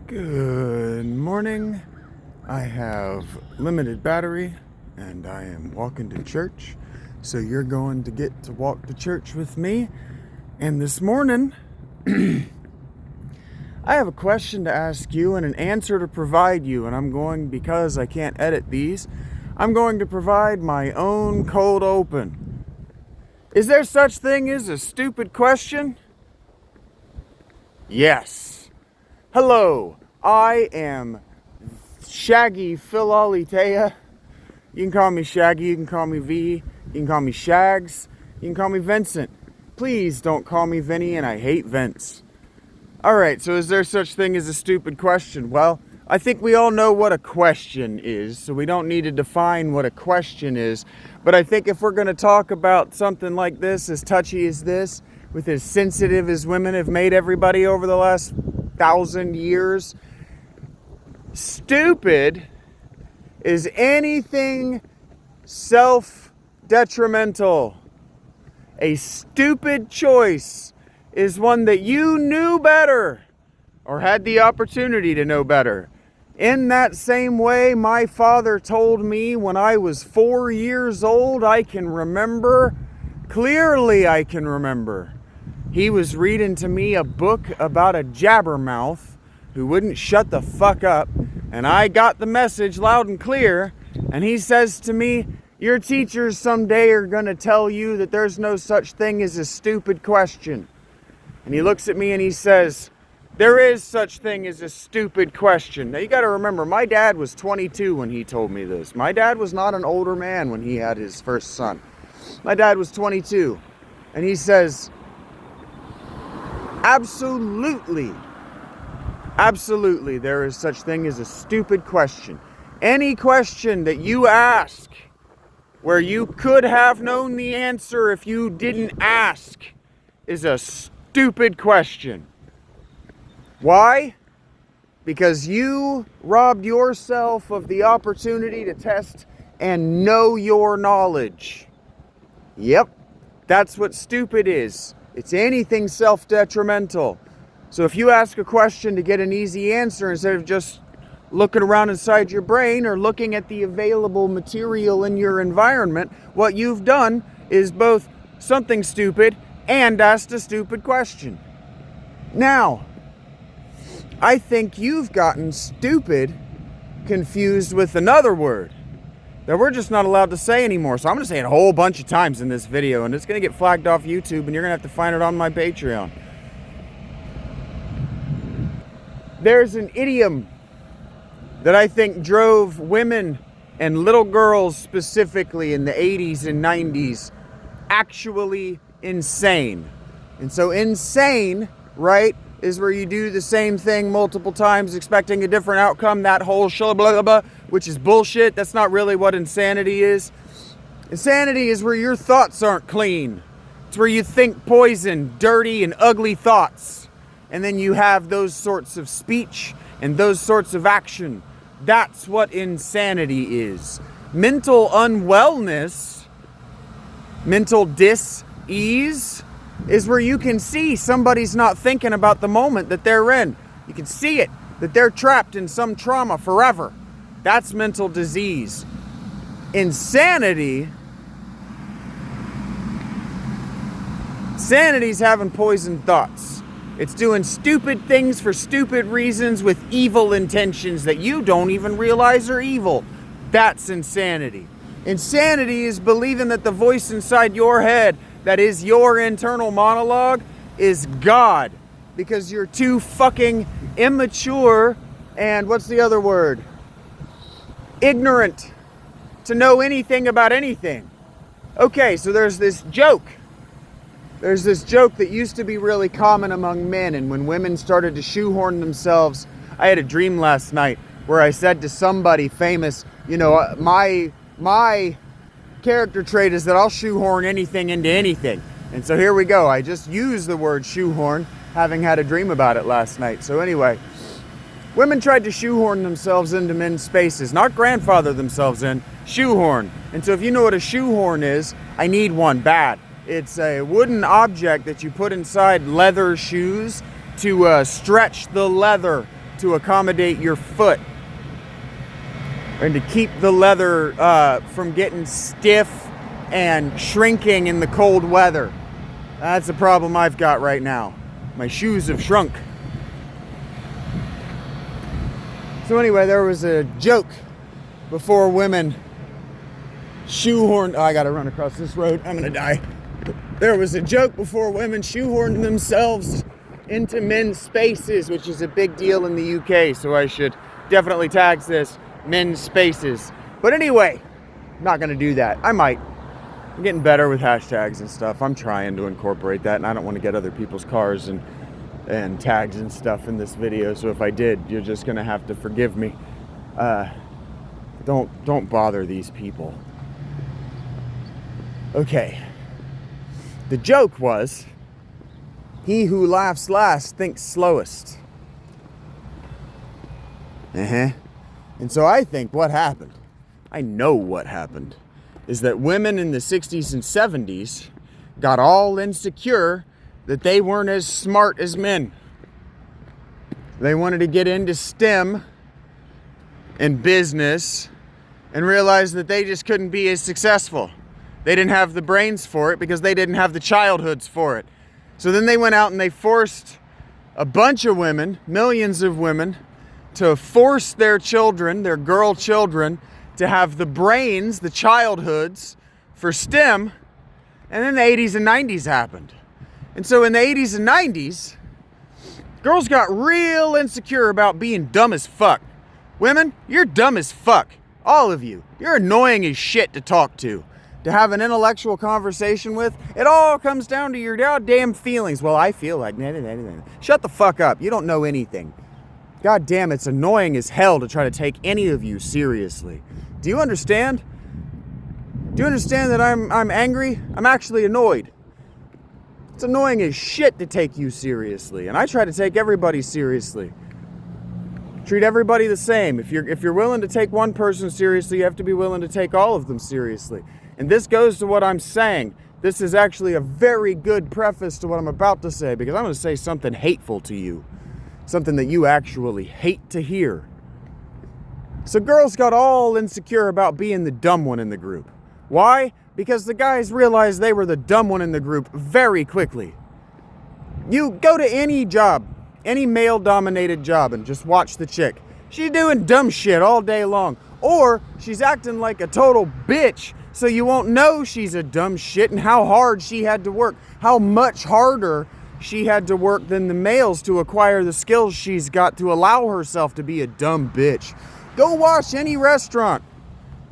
Good morning. I have limited battery and I am walking to church. So you're going to get to walk to church with me. And this morning, I have a question to ask you and an answer to provide you. And I'm going, because I can't edit these, I'm going to provide my own cold open. Is there such thing as a stupid question? Yes. Hello, I am Shaggy Philalitea. You can call me Shaggy, you can call me V, you can call me Shags, you can call me Vincent. Please don't call me Vinny, and I hate Vince. Alright, so is there such thing as a stupid question? Well, I think we all know what a question is, so we don't need to define what a question is. But I think if we're going to talk about something like this, as touchy as this, with as sensitive as women have made everybody over the last 1,000 years, stupid is anything self-detrimental. A stupid choice is one that you knew better or had the opportunity to know better. In that same way, my father told me when I was 4 years old, I can remember, clearly I can remember. He was reading to me a book about a jabbermouth who wouldn't shut the fuck up, and I got the message loud and clear, and he says to me, your teachers someday are going to tell you that there's no such thing as a stupid question. And he looks at me and he says, there is such thing as a stupid question. Now you got to remember, my dad was 22 when he told me this. My dad was not an older man when he had his first son. My dad was 22, and he says, absolutely, there is such thing as a stupid question. Any question that you ask where you could have known the answer if you didn't ask is a stupid question. Why? Because you robbed yourself of the opportunity to test and know your knowledge. Yep, that's what stupid is. It's anything self-detrimental. So if you ask a question to get an easy answer instead of just looking around inside your brain or looking at the available material in your environment, what you've done is both something stupid and asked a stupid question. Now, I think you've gotten stupid confused with another word that we're just not allowed to say anymore. So I'm going to say it a whole bunch of times in this video, and it's going to get flagged off YouTube, and you're going to have to find it on my Patreon. There's an idiom that I think drove women and little girls specifically in the 80s and 90s actually insane. And so insane, right, is where you do the same thing multiple times expecting a different outcome. That whole blah, blah, blah, which is bullshit. That's not really what insanity is. Insanity is where your thoughts aren't clean. It's where you think poison, dirty, and ugly thoughts. And then you have those sorts of speech and those sorts of action. That's what insanity is. Mental unwellness, mental dis-ease, is where you can see somebody's not thinking about the moment that they're in. You can see it, that they're trapped in some trauma forever. That's mental disease. Insanity's having poisoned thoughts. It's doing stupid things for stupid reasons with evil intentions that you don't even realize are evil. That's insanity. Insanity is believing that the voice inside your head, that is your internal monologue, is God. Because you're too fucking immature and what's the other word? Ignorant to know anything about anything. Okay, so there's this joke. There's this joke that used to be really common among men, and when women started to shoehorn themselves, I had a dream last night where I said to somebody famous, you know, my character trait is that I'll shoehorn anything into anything. And so here we go. I just used the word shoehorn, having had a dream about it last night. So anyway, women tried to shoehorn themselves into men's spaces, not grandfather themselves in, shoehorn. And so if you know what a shoehorn is, I need one bad. It's a wooden object that you put inside leather shoes to stretch the leather to accommodate your foot and to keep the leather from getting stiff and shrinking in the cold weather. That's the problem I've got right now. My shoes have shrunk. So anyway, there was a joke before women shoehorned... Oh, I gotta run across this road. I'm gonna die. There was a joke before women shoehorned themselves into men's spaces, which is a big deal in the UK, so I should definitely tag this men's spaces. But anyway, I'm not gonna do that. I might. I'm getting better with hashtags and stuff. I'm trying to incorporate that, and I don't want to get other people's cars and tags and stuff in this video, so if I did, you're just gonna have to forgive me. Don't bother these people. Okay. The joke was, he who laughs last thinks slowest. And so I think what happened, I know what happened, is that women in the 60s and 70s got all insecure that they weren't as smart as men. They wanted to get into STEM and business and realized that they just couldn't be as successful. They didn't have the brains for it because they didn't have the childhoods for it. So then they went out and they forced a bunch of women, millions of women, to force their children, their girl children, to have the brains, the childhoods for STEM. And then the 80s and 90s happened. And so in the 80s and 90s, girls got real insecure about being dumb as fuck. Women, you're dumb as fuck. All of you. You're annoying as shit to talk to have an intellectual conversation with. It all comes down to your goddamn feelings. Well, I feel like... Shut the fuck up. You don't know anything. God damn, it's annoying as hell to try to take any of you seriously. Do you understand? Do you understand that I'm angry? I'm actually annoyed. It's annoying as shit to take you seriously, and I try to take everybody seriously. Treat everybody the same. If you're willing to take one person seriously, you have to be willing to take all of them seriously. And this goes to what I'm saying. This is actually a very good preface to what I'm about to say, because I'm going to say something hateful to you. Something that you actually hate to hear. So girls got all insecure about being the dumb one in the group. Why? Because the guys realized they were the dumb one in the group very quickly. You go to any job, any male-dominated job, and just watch the chick. She's doing dumb shit all day long. Or she's acting like a total bitch, so you won't know she's a dumb shit and how hard she had to work. How much harder she had to work than the males to acquire the skills she's got to allow herself to be a dumb bitch. Go watch any restaurant.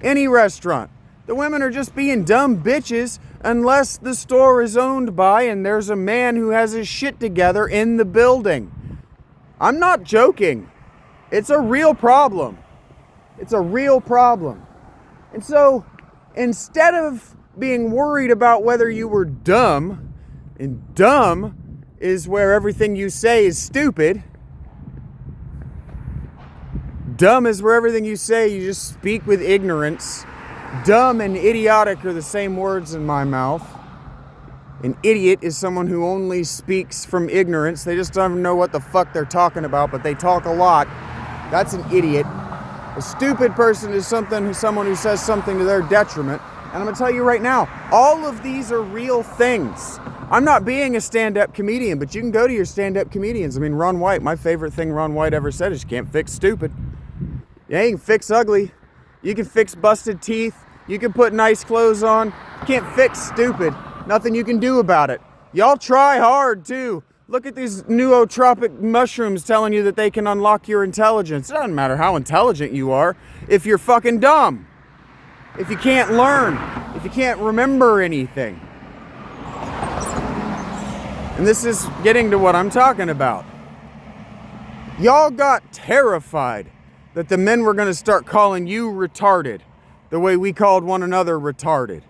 Any restaurant. The women are just being dumb bitches unless the store is owned by and there's a man who has his shit together in the building. I'm not joking. It's a real problem. It's a real problem. And so, instead of being worried about whether you were dumb, and dumb is where everything you say is stupid. Dumb is where everything you say, you just speak with ignorance. Dumb and idiotic are the same words in my mouth. An idiot is someone who only speaks from ignorance. They just don't know what the fuck they're talking about, but they talk a lot. That's an idiot. A stupid person is someone who says something to their detriment. And I'm going to tell you right now, all of these are real things. I'm not being a stand-up comedian, but you can go to your stand-up comedians. I mean, Ron White, my favorite thing Ron White ever said is you can't fix stupid. Yeah, you can fix ugly. You can fix busted teeth. You can put nice clothes on. You can't fix stupid. Nothing you can do about it. Y'all try hard, too. Look at these nootropic mushrooms telling you that they can unlock your intelligence. It doesn't matter how intelligent you are if you're fucking dumb. If you can't learn. If you can't remember anything. And this is getting to what I'm talking about. Y'all got terrified that the men were going to start calling you retarded the way we called one another retarded.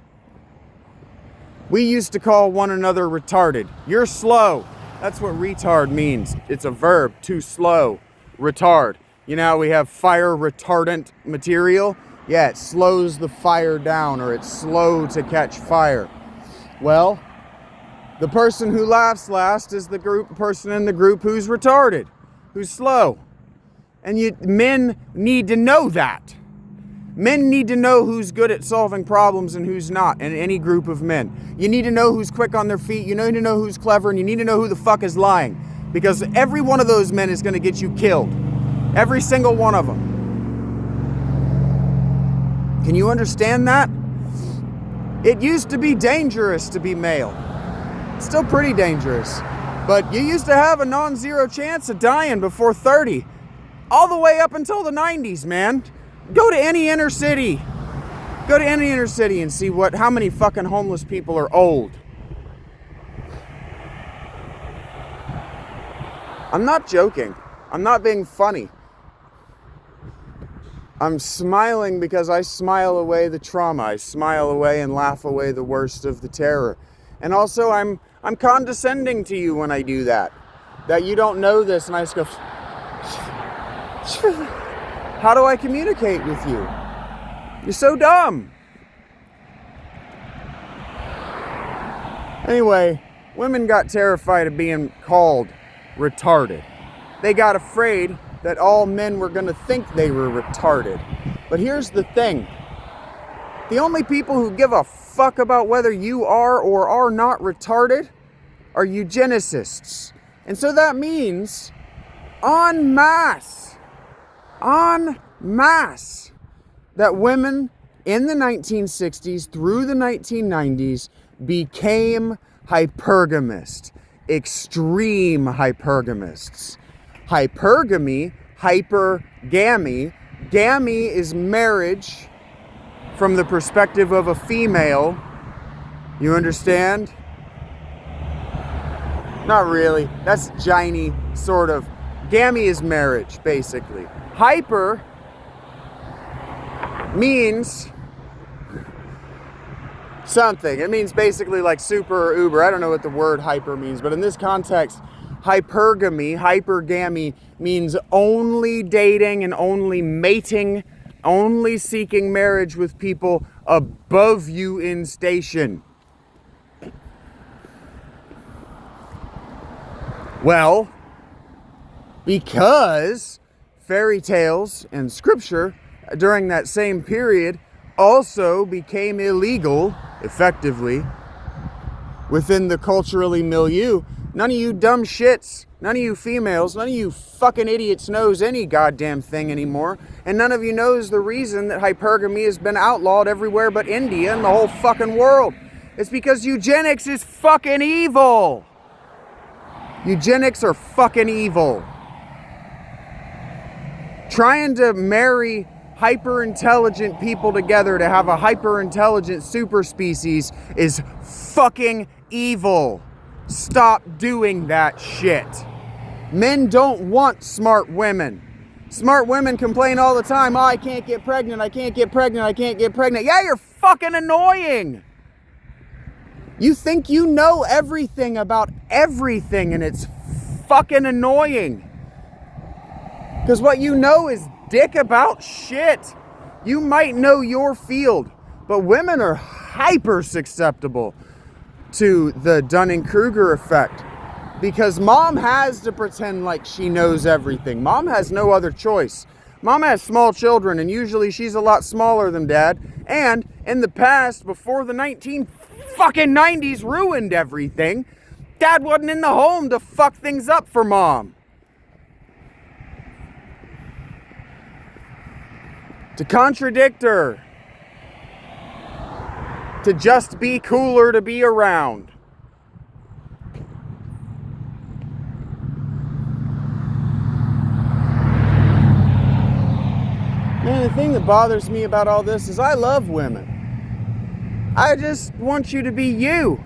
We used to call one another retarded. You're slow. That's what retard means. It's a verb, too slow. Retard. You know how we have fire retardant material? Yeah, it slows the fire down, or it's slow to catch fire. Well, the person who laughs last is the person in the group who's retarded, who's slow. And men need to know that. Men need to know who's good at solving problems and who's not in any group of men. You need to know who's quick on their feet. You need to know who's clever, and you need to know who the fuck is lying. Because every one of those men is going to get you killed. Every single one of them. Can you understand that? It used to be dangerous to be male. It's still pretty dangerous. But you used to have a non-zero chance of dying before 30. All the way up until the 90s, man. Go to any inner city. Go to any inner city and see how many fucking homeless people are old. I'm not joking. I'm not being funny. I'm smiling because I smile away the trauma. I smile away and laugh away the worst of the terror. And also I'm condescending to you when I do that. That you don't know this, and I just go, how do I communicate with you? You're so dumb. Anyway, women got terrified of being called retarded. They got afraid that all men were going to think they were retarded. But here's the thing. The only people who give a fuck about whether you are or are not retarded are eugenicists. And so that means en masse, that women in the 1960s through the 1990s became hypergamists, extreme hypergamists. Hypergamy, hypergamy. Gamy is marriage from the perspective of a female. You understand? Not really. That's gyny, sort of. Gamy is marriage, basically. Hyper means something. It means basically like super or uber. I don't know what the word hyper means, but in this context, hypergamy means only dating and only mating, only seeking marriage with people above you in station. Well, because fairy tales and scripture during that same period also became illegal, effectively, within the culturally milieu. None of you dumb shits, none of you females, none of you fucking idiots knows any goddamn thing anymore. And none of you knows the reason that hypergamy has been outlawed everywhere but India and the whole fucking world. It's because eugenics is fucking evil. Eugenics are fucking evil. Trying to marry hyper-intelligent people together to have a hyper-intelligent super species is fucking evil. Stop doing that shit. Men don't want smart women. Smart women complain all the time, I can't get pregnant, I can't get pregnant, I can't get pregnant. Yeah, you're fucking annoying. You think you know everything about everything, and it's fucking annoying. Because what you know is dick about shit. You might know your field, but women are hyper susceptible to the Dunning-Kruger effect, because mom has to pretend like she knows everything. Mom has no other choice. Mom has small children, and usually she's a lot smaller than dad. And in the past, before the 1990s ruined everything, dad wasn't in the home to fuck things up for mom. To contradict her. To just be cooler to be around. Man, the thing that bothers me about all this is I love women. I just want you to be you.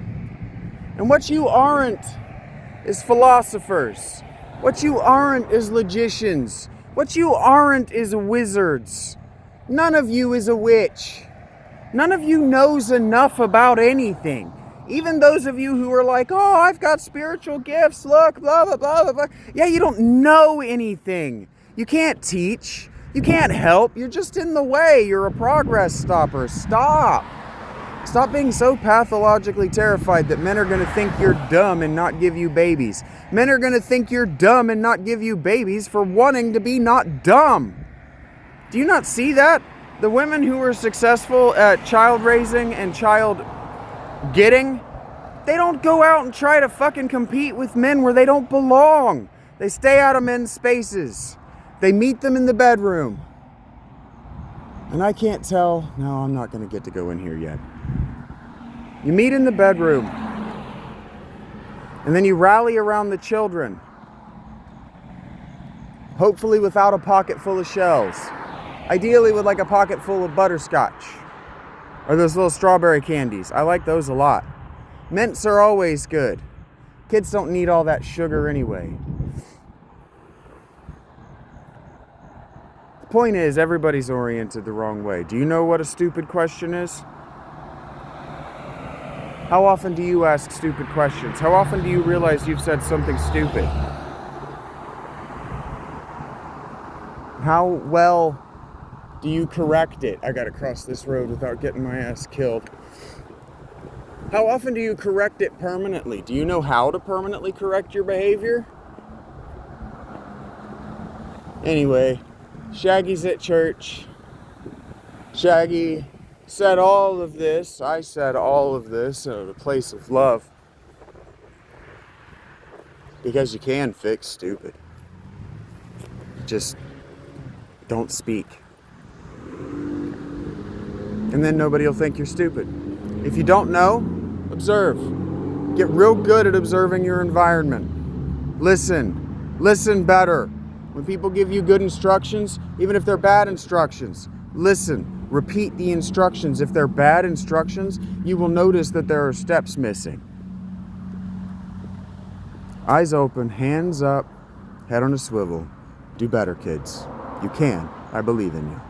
And what you aren't is philosophers. What you aren't is logicians. What you aren't is wizards. None of you is a witch. None of you knows enough about anything. Even those of you who are like, oh, I've got spiritual gifts, look, blah, blah, blah, blah, blah. Yeah, you don't know anything. You can't teach. You can't help. You're just in the way. You're a progress stopper. Stop. Stop being so pathologically terrified that men are going to think you're dumb and not give you babies. Men are going to think you're dumb and not give you babies for wanting to be not dumb. Do you not see that? The women who are successful at child raising and child getting, they don't go out and try to fucking compete with men where they don't belong. They stay out of men's spaces. They meet them in the bedroom. And I can't tell. No, I'm not going to get to go in here yet. You meet in the bedroom. And then you rally around the children. Hopefully without a pocket full of shells. Ideally with like a pocket full of butterscotch. Or those little strawberry candies. I like those a lot. Mints are always good. Kids don't need all that sugar anyway. The point is, everybody's oriented the wrong way. Do you know what a stupid question is? How often do you ask stupid questions? How often do you realize you've said something stupid? How well do you correct it? I gotta cross this road without getting my ass killed. How often do you correct it permanently? Do you know how to permanently correct your behavior? Anyway, Shaggy's at church. Shaggy said all of this. I said all of this at a place of love. Because you can fix stupid. Just don't speak. And then nobody will think you're stupid. If you don't know, observe. Get real good at observing your environment. Listen. Listen better. When people give you good instructions, even if they're bad instructions, listen. Repeat the instructions. If they're bad instructions, you will notice that there are steps missing. Eyes open, hands up, head on a swivel. Do better, kids. You can. I believe in you.